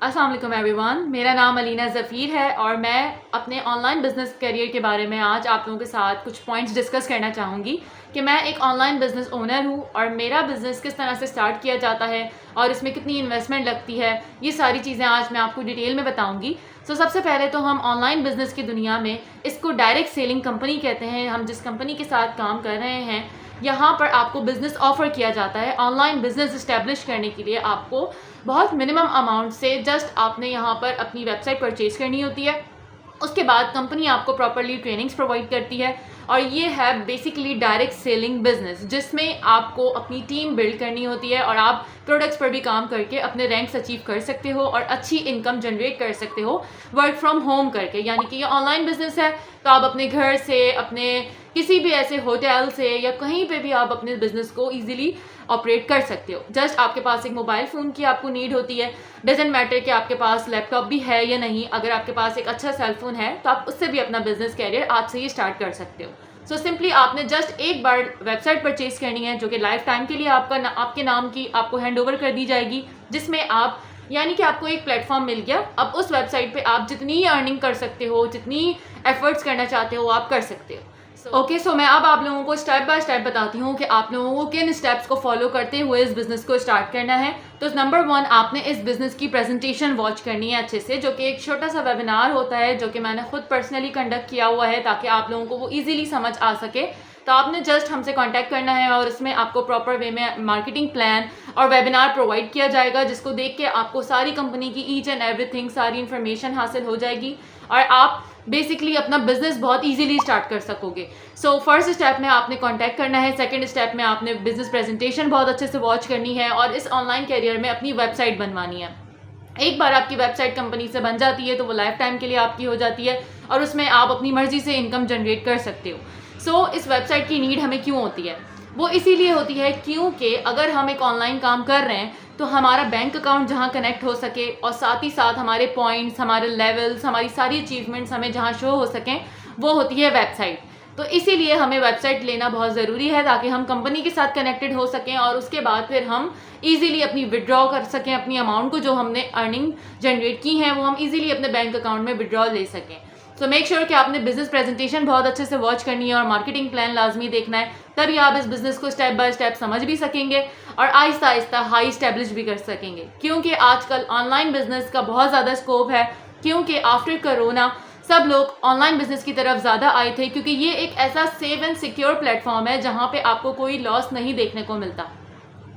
अस्सलाम वालेकुम एवरीवन, मेरा नाम अलीना ज़फ़ीर है और मैं अपने ऑनलाइन बिज़नेस करियर के बारे में आज आप लोगों के साथ कुछ पॉइंट्स डिस्कस करना चाहूँगी कि मैं एक ऑनलाइन बिज़नेस ओनर हूँ और मेरा बिज़नेस किस तरह से स्टार्ट किया जाता है और इसमें कितनी इन्वेस्टमेंट लगती है। ये सारी चीज़ें आज मैं आपको डिटेल में बताऊँगी। सबसे पहले तो हम ऑनलाइन बिज़नेस की दुनिया में इसको डायरेक्ट सेलिंग कंपनी कहते हैं। हम जिस कंपनी के साथ काम कर रहे हैं, यहाँ पर आपको बिज़नेस ऑफ़र किया जाता है। ऑनलाइन बिज़नेस इस्टेब्लिश करने के लिए आपको बहुत मिनिमम अमाउंट से जस्ट आपने यहाँ पर अपनी वेबसाइट परचेज़ करनी होती है। उसके बाद कंपनी आपको प्रॉपर्ली ट्रेनिंग्स प्रोवाइड करती है और ये है बेसिकली डायरेक्ट सेलिंग बिजनेस, जिसमें आपको अपनी टीम बिल्ड करनी होती है और आप प्रोडक्ट्स पर भी काम करके अपने रैंक्स अचीव कर सकते हो और अच्छी इनकम जनरेट कर सकते हो वर्क फ्रॉम होम करके। यानी कि ये ऑनलाइन बिजनेस है तो आप अपने घर से, अपने किसी भी ऐसे होटल से या कहीं पे भी आप अपने बिजनेस को ईजिली ऑपरेट कर सकते हो। जस्ट आपके पास एक मोबाइल फ़ोन की आपको नीड होती है। डजेंट मैटर कि आपके पास लैपटॉप भी है या नहीं, अगर आपके पास एक अच्छा सेल फोन है तो आप उससे भी अपना बिजनेस कैरियर आज से ही स्टार्ट कर सकते हो। सिंपली आपने जस्ट एक बार वेबसाइट परचेज करनी है जो कि लाइफ टाइम के लिए आपके नाम की आपको हैंड ओवर कर दी जाएगी, जिसमें आप यानी कि आपको एक प्लेटफॉर्म मिल गया। अब उस वेबसाइट पे आप जितनी अर्निंग कर सकते हो, जितनी एफर्ट्स करना चाहते हो आप कर सकते हो। सो मैं अब आप लोगों को स्टेप बाय स्टेप बताती हूँ कि आप लोगों को किन स्टेप्स को फॉलो करते हुए इस बिज़नेस को स्टार्ट करना है। तो नंबर 1, आपने इस बिज़नेस की प्रेजेंटेशन वॉच करनी है अच्छे से, जो कि एक छोटा सा वेबिनार होता है जो कि मैंने खुद पर्सनली कंडक्ट किया हुआ है ताकि आप लोगों को वो ईजिली समझ आ सके। तो आपने जस्ट हमसे कांटेक्ट करना है और उसमें आपको प्रॉपर वे में मार्केटिंग प्लान और वेबिनार प्रोवाइड किया जाएगा, जिसको देख के आपको सारी कंपनी की ईच एंड एवरीथिंग सारी इन्फॉर्मेशन हासिल हो जाएगी और आप बेसिकली अपना बिजनेस बहुत इजीली स्टार्ट कर सकोगे। फर्स्ट स्टेप में आपने कांटेक्ट करना है। सेकंड स्टेप में आपने बिजनेस प्रेजेंटेशन बहुत अच्छे से वॉच करनी है और इस ऑनलाइन कैरियर में अपनी वेबसाइट बनवानी है। एक बार आपकी वेबसाइट कंपनी से बन जाती है तो वो लाइफ टाइम के लिए आपकी हो जाती है और उसमें आप अपनी मर्जी से इनकम जनरेट कर सकते हो। इस वेबसाइट की नीड हमें क्यों होती है? वो इसीलिए होती है क्योंकि अगर हम एक ऑनलाइन काम कर रहे हैं तो हमारा बैंक अकाउंट जहां कनेक्ट हो सके और साथ ही साथ हमारे पॉइंट्स, हमारे लेवल्स, हमारी सारी अचीवमेंट्स हमें जहां शो हो सकें, वो होती है वेबसाइट। तो इसीलिए हमें वेबसाइट लेना बहुत ज़रूरी है ताकि हम कंपनी के साथ कनेक्टेड हो सकें और उसके बाद फिर हम इजीली अपनी विड्रॉ कर सकें, अपनी अमाउंट को जो हमने अर्निंग जनरेट की है वो हम इजीली अपने बैंक अकाउंट में विड्रॉ ले सकें। मेक श्योर कि आपने बिजनेस प्रेजेंटेशन बहुत अच्छे से वॉच करनी है और मार्केटिंग प्लान लाजमी देखना है, तभी आप इस बिजनेस को स्टेप बाय स्टेप समझ भी सकेंगे और आहिस्ता आहिस्ता हाई स्टेब्लिश भी कर सकेंगे। क्योंकि आजकल ऑनलाइन बिजनेस का बहुत ज़्यादा स्कोप है, क्योंकि आफ्टर कोरोना सब लोग ऑनलाइन बिजनेस की तरफ ज़्यादा आए थे, क्योंकि ये एक ऐसा सेफ एंड सिक्योर प्लेटफॉर्म है जहाँ पे आपको कोई लॉस नहीं देखने को मिलता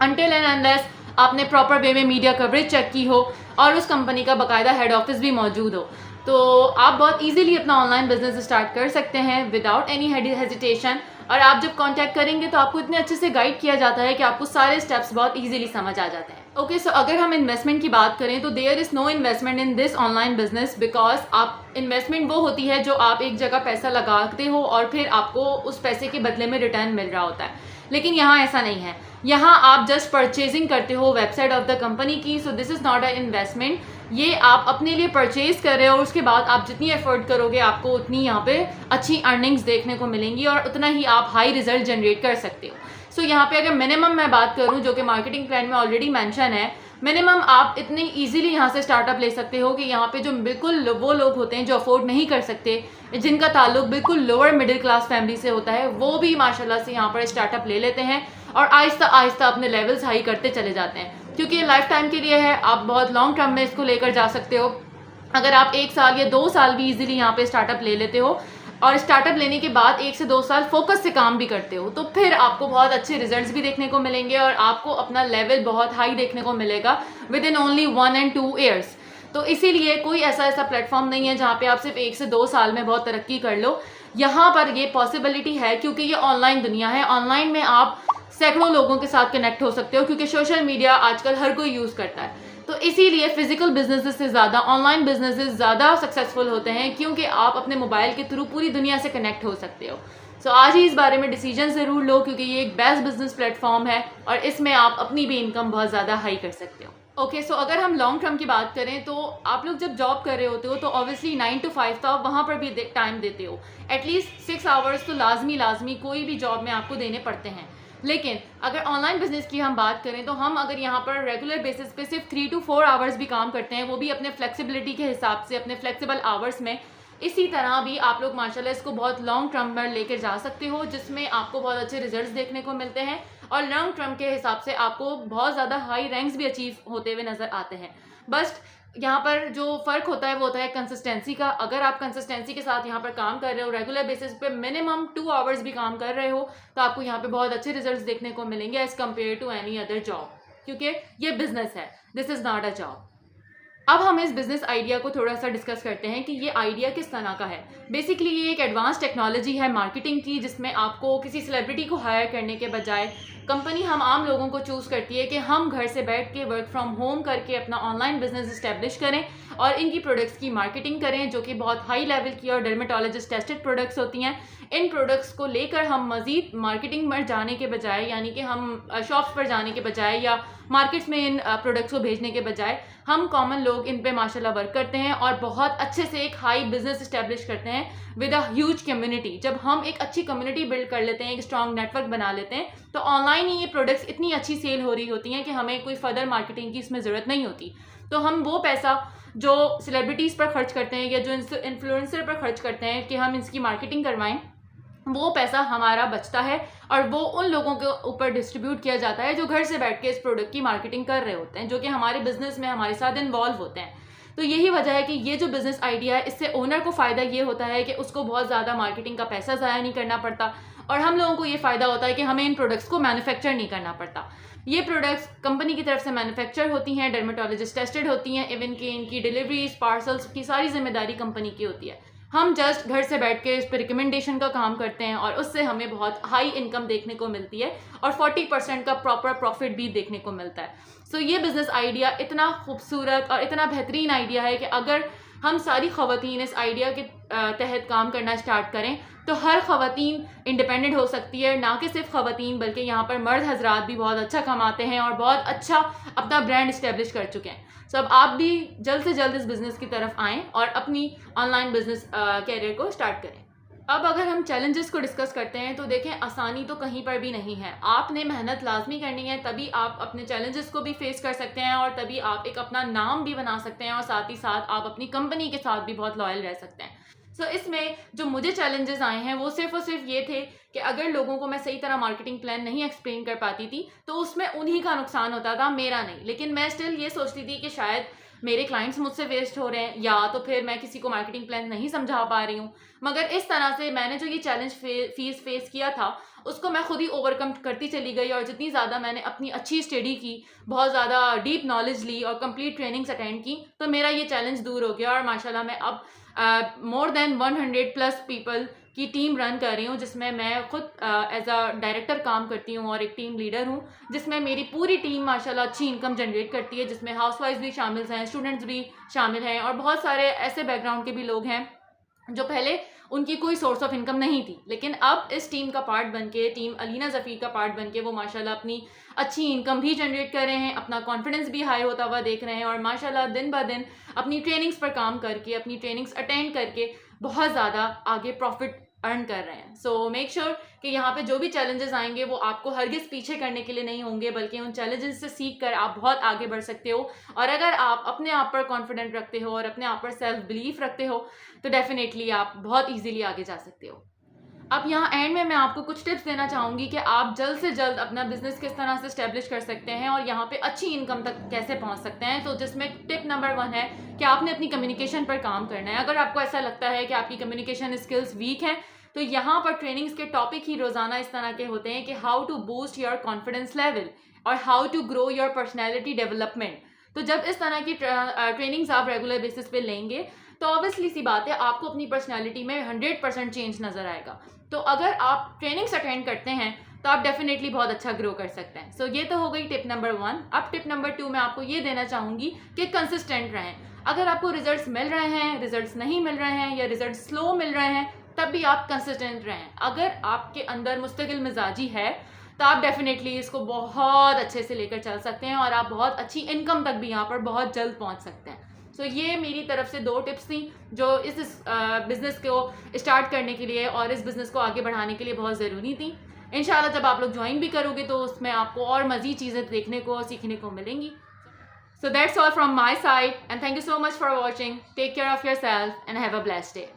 अनटिल एंड अनलेस आपने प्रॉपर वे में मीडिया कवरेज चेक की हो और उस कंपनी का बाकायदा हेड ऑफिस भी मौजूद हो। तो आप बहुत इजीली अपना ऑनलाइन बिजनेस स्टार्ट कर सकते हैं विदाउट एनी हेजिटेशन। और आप जब कांटेक्ट करेंगे तो आपको इतने अच्छे से गाइड किया जाता है कि आपको सारे स्टेप्स बहुत इजीली समझ आ जाते हैं। सो अगर हम इन्वेस्टमेंट की बात करें तो there is no investment in this online business, because आप इन्वेस्टमेंट वो होती है जो आप एक जगह पैसा लगाते हो और फिर आपको उस पैसे के बदले में रिटर्न मिल रहा होता है। लेकिन यहाँ ऐसा नहीं है, यहाँ आप जस्ट परचेजिंग करते हो वेबसाइट ऑफ द कंपनी की। So this is not a investment, ये आप अपने लिए परचेज कर रहे हो और उसके बाद आप जितनी एफर्ट करोगे आपको उतनी यहाँ पे अच्छी अर्निंग्स देखने को मिलेंगी और उतना ही आप हाई रिजल्ट जनरेट कर सकते हो। यहाँ पे अगर मिनिमम मैं बात करूँ, जो कि मार्केटिंग प्लान में ऑलरेडी मेंशन है, मिनिमम आप इतनी इजीली यहाँ से स्टार्टअप ले सकते हो कि यहाँ पे जो बिल्कुल वो लोग होते हैं जो अफोर्ड नहीं कर सकते, जिनका ताल्लुक बिल्कुल लोअर मिडिल क्लास फैमिली से होता है, वो भी माशाल्लाह से यहाँ पर स्टार्टअप ले लेते हैं और आहिस्ता आहिस्ता अपने लेवल्स हाई करते चले जाते हैं। क्योंकि ये लाइफ टाइम के लिए है, आप बहुत लॉन्ग टर्म में इसको लेकर जा सकते हो। अगर आप 1 साल या 2 साल भी इजीली यहाँ पे स्टार्टअप ले लेते हो और स्टार्टअप लेने के बाद 1 से 2 साल फोकस से काम भी करते हो, तो फिर आपको बहुत अच्छे रिजल्ट्स भी देखने को मिलेंगे और आपको अपना लेवल बहुत हाई देखने को मिलेगा with in only 1 and 2 years। तो इसीलिए कोई ऐसा प्लेटफॉर्म नहीं है जहाँ पे आप सिर्फ 1 से 2 साल में बहुत तरक्की कर लो। यहाँ पर ये पॉसिबिलिटी है क्योंकि ये ऑनलाइन दुनिया है। ऑनलाइन में आप सैकड़ों लोगों के साथ कनेक्ट हो सकते हो क्योंकि सोशल मीडिया आजकल हर कोई यूज़ करता है। तो इसीलिए फिजिकल बिजनेसेस से ज़्यादा ऑनलाइन बिजनेसेस ज़्यादा सक्सेसफुल होते हैं क्योंकि आप अपने मोबाइल के थ्रू पूरी दुनिया से कनेक्ट हो सकते हो। आज ही इस बारे में डिसीजन ज़रूर लो क्योंकि ये एक बेस्ट बिजनेस प्लेटफॉर्म है और इसमें आप अपनी भी इनकम बहुत ज़्यादा हाई कर सकते हो। सो अगर हम लॉन्ग टर्म की बात करें तो आप लोग जब जॉब कर रहे होते हो तो ऑब्वियसली 9 to 5 तो आप वहाँ पर भी टाइम देते हो। एटलीस्ट 6 आवर्स तो लाजमी कोई भी जॉब में आपको देने पड़ते हैं। लेकिन अगर ऑनलाइन बिजनेस की हम बात करें तो हम अगर यहाँ पर रेगुलर बेसिस पे सिर्फ 3 to 4 आवर्स भी काम करते हैं, वो भी अपने फ्लेक्सिबिलिटी के हिसाब से, अपने फ्लेक्सिबल आवर्स में, इसी तरह भी आप लोग माशाल्लाह इसको बहुत लॉन्ग टर्म में लेकर जा सकते हो, जिसमें आपको बहुत अच्छे रिजल्ट्स देखने को मिलते हैं और लॉन्ग टर्म के हिसाब से आपको बहुत ज़्यादा हाई रैंक्स भी अचीव होते हुए नज़र आते हैं। बस यहाँ पर जो फ़र्क होता है वो होता है कंसिस्टेंसी का। अगर आप कंसिस्टेंसी के साथ यहाँ पर काम कर रहे हो, रेगुलर बेसिस पे मिनिमम 2 आवर्स भी काम कर रहे हो, तो आपको यहाँ पे बहुत अच्छे रिजल्ट्स देखने को मिलेंगे as compare to any other job, क्योंकि ये बिजनेस है, this is not a job. अब हम इस बिज़नेस आइडिया को थोड़ा सा डिस्कस करते हैं कि ये आइडिया किस तरह का है। बेसिकली ये एक एडवांस टेक्नोलॉजी है मार्केटिंग की, जिसमें आपको किसी सेलिब्रिटी को हायर करने के बजाय कंपनी हम आम लोगों को चूज़ करती है कि हम घर से बैठ के वर्क फ्रॉम होम करके अपना ऑनलाइन बिजनेस इस्टेब्लिश करें और इनकी प्रोडक्ट्स की मार्केटिंग करें, जो कि बहुत हाई लेवल की और डर्मेटोलॉजिस्ट टेस्टेड प्रोडक्ट्स होती हैं। इन प्रोडक्ट्स को लेकर हम मज़ीद मार्केटिंग में जाने के बजाय, यानी कि हम शॉप्स पर जाने के बजाय या मार्केट्स में इन प्रोडक्ट्स को भेजने के बजाय, हम कॉमन लोग इन पे माशाल्लाह वर्क करते हैं और बहुत अच्छे से एक हाई बिजनेस इस्टेब्लिश करते हैं विद अ ह्यूज कम्युनिटी। जब हम एक अच्छी कम्युनिटी बिल्ड कर लेते हैं, एक स्ट्रॉन्ग नेटवर्क बना लेते हैं, तो ऑनलाइन ही ये प्रोडक्ट्स इतनी अच्छी सेल हो रही होती हैं कि हमें कोई फर्दर मार्केटिंग की इसमें ज़रूरत नहीं होती। तो हम वो पैसा जो सेलिब्रिटीज़ पर खर्च करते हैं या जो इन्फ्लुएंसर पर खर्च करते हैं कि हम इसकी मार्केटिंग करवाएं, वो पैसा हमारा बचता है और वो उन लोगों के ऊपर डिस्ट्रीब्यूट किया जाता है जो घर से बैठ के इस प्रोडक्ट की मार्केटिंग कर रहे होते हैं, जो कि हमारे बिजनेस में हमारे साथ इन्वॉल्व होते हैं। तो यही वजह है कि ये जो बिज़नेस आइडिया है, इससे ओनर को फ़ायदा ये होता है कि उसको बहुत ज़्यादा मार्केटिंग का पैसा ज़ाया नहीं करना पड़ता और हम लोगों को ये फ़ायदा होता है कि हमें इन प्रोडक्ट्स को मैन्युफैक्चर नहीं करना पड़ता। ये प्रोडक्ट्स कंपनी की तरफ से मैन्युफैक्चर होती हैं, डर्मेटोलॉजिस्ट टेस्टेड होती हैं, इवन कि इनकी डिलीवरीज, पार्सल्स की सारी जिम्मेदारी कंपनी की होती है। हम जस्ट घर से बैठ के इस पर रिकमेंडेशन का काम करते हैं और उससे हमें बहुत हाई इनकम देखने को मिलती है और 40% का प्रॉपर प्रॉफिट भी देखने को मिलता है। सो ये बिज़नेस आइडिया इतना खूबसूरत और इतना बेहतरीन आइडिया है कि अगर हम सारी ख़वातीन इस आइडिया के तहत काम करना स्टार्ट करें तो हर ख़वातीन इंडिपेंडेंट हो सकती है। ना कि सिर्फ ख़वातीन, बल्कि यहाँ पर मर्द हजरात भी बहुत अच्छा कमाते हैं और बहुत अच्छा अपना ब्रांड इस्टेब्लिश कर चुके हैं। सो अब आप भी जल्द से जल्द इस बिज़नेस की तरफ आएँ और अपनी ऑनलाइन बिज़नेस कैरियर को स्टार्ट करें। अब अगर हम चैलेंजेस को डिस्कस करते हैं तो देखें, आसानी तो कहीं पर भी नहीं है। आपने मेहनत लाजमी करनी है, तभी आप अपने चैलेंजेस को भी फेस कर सकते हैं और तभी आप एक अपना नाम भी बना सकते हैं और साथ ही साथ आप अपनी कंपनी के साथ भी बहुत लॉयल रह सकते हैं। सो इसमें जो मुझे चैलेंजेस आए हैं वो सिर्फ और सिर्फ ये थे कि अगर लोगों को मैं सही तरह मार्केटिंग प्लान नहीं एक्सप्लेन कर पाती थी तो उसमें उन्हीं का नुकसान होता था, मेरा नहीं। लेकिन मैं स्टिल ये सोचती थी कि शायद मेरे क्लाइंट्स मुझसे वेस्ट हो रहे हैं या तो फिर मैं किसी को मार्केटिंग प्लान नहीं समझा पा रही हूँ। मगर इस तरह से मैंने जो ये चैलेंज फेस किया था उसको मैं खुद ही ओवरकम करती चली गई और जितनी ज़्यादा मैंने अपनी अच्छी स्टडी की, बहुत ज़्यादा डीप नॉलेज ली और कंप्लीट ट्रेनिंग्स अटेंड की, तो मेरा ये चैलेंज दूर हो गया और माशाल्लाह मैं अब मोर देन 100+ पीपल की टीम रन कर रही हूँ, जिसमें मैं खुद एज अ डायरेक्टर काम करती हूँ और एक टीम लीडर हूँ, जिसमें मेरी पूरी टीम माशाल्लाह अच्छी इनकम जनरेट करती है, जिसमें हाउसवाइफ भी शामिल हैं, स्टूडेंट्स भी शामिल हैं और बहुत सारे ऐसे बैकग्राउंड के भी लोग हैं जो पहले उनकी कोई सोर्स ऑफ इनकम नहीं थी, लेकिन अब इस टीम का पार्ट बनके, टीम अलीना ज़फ़ीर का पार्ट बनके वो माशाल्लाह अपनी अच्छी इनकम भी जनरेट कर रहे हैं, अपना कॉन्फिडेंस भी हाई होता हुआ देख रहे हैं और माशाल्लाह दिन ब दिन अपनी ट्रेनिंग्स पर काम करके, अपनी ट्रेनिंग्स अटेंड करके बहुत ज़्यादा आगे प्रॉफिट अर्न कर रहे हैं। सो मेक श्योर कि यहाँ पे जो भी चैलेंजेस आएंगे वो आपको हरगिज़ पीछे करने के लिए नहीं होंगे, बल्कि उन चैलेंजेस से सीख कर आप बहुत आगे बढ़ सकते हो। और अगर आप अपने आप पर कॉन्फिडेंट रखते हो और अपने आप पर सेल्फ बिलीफ रखते हो तो डेफिनेटली आप बहुत ईजीली आगे जा सकते हो। अब यहाँ एंड में मैं आपको कुछ टिप्स देना चाहूँगी कि आप जल्द से जल्द अपना बिजनेस किस तरह से इस्टेब्लिश कर सकते हैं और यहाँ पे अच्छी इनकम तक कैसे पहुँच सकते हैं। तो जिसमें टिप नंबर 1 है कि आपने अपनी कम्युनिकेशन पर काम करना है। अगर आपको ऐसा लगता है कि आपकी कम्युनिकेशन स्किल्स वीक हैं तो यहाँ पर ट्रेनिंग्स के टॉपिक ही रोज़ाना इस तरह के होते हैं कि how to boost your confidence level और how to grow your personality development. तो जब इस तरह की ट्रेनिंग्स आप रेगुलर बेसिस पे लेंगे तो ऑब्वियसली सी बात है आपको अपनी पर्सनैलिटी में 100% चेंज नज़र आएगा। तो अगर आप ट्रेनिंग्स अटेंड करते हैं तो आप डेफिनेटली बहुत अच्छा ग्रो कर सकते हैं। सो ये तो हो गई टिप नंबर 1। अब टिप नंबर 2 मैं आपको ये देना चाहूँगी कि कंसिस्टेंट रहें। अगर आपको रिजल्ट्स मिल रहे हैं, रिजल्ट्स नहीं मिल रहे हैं या रिजल्ट स्लो मिल रहे हैं, तब भी आप कंसिस्टेंट रहें। अगर आपके अंदर मुस्तकिल मिजाजी है तो आप डेफिनेटली इसको बहुत अच्छे से लेकर चल सकते हैं और आप बहुत अच्छी इनकम तक भी यहाँ पर बहुत जल्द पहुँच सकते हैं। सो ये मेरी तरफ से 2 टिप्स थी जो इस बिज़नेस को स्टार्ट करने के लिए और इस बिज़नेस को आगे बढ़ाने के लिए बहुत ज़रूरी थी। इंशाल्लाह जब आप लोग ज्वाइन भी करोगे तो उसमें आपको और मज़ीद चीज़ें देखने को और सीखने को मिलेंगी. So that's all from my side and thank you so much for watching. Take care of yourself and have a blessed day.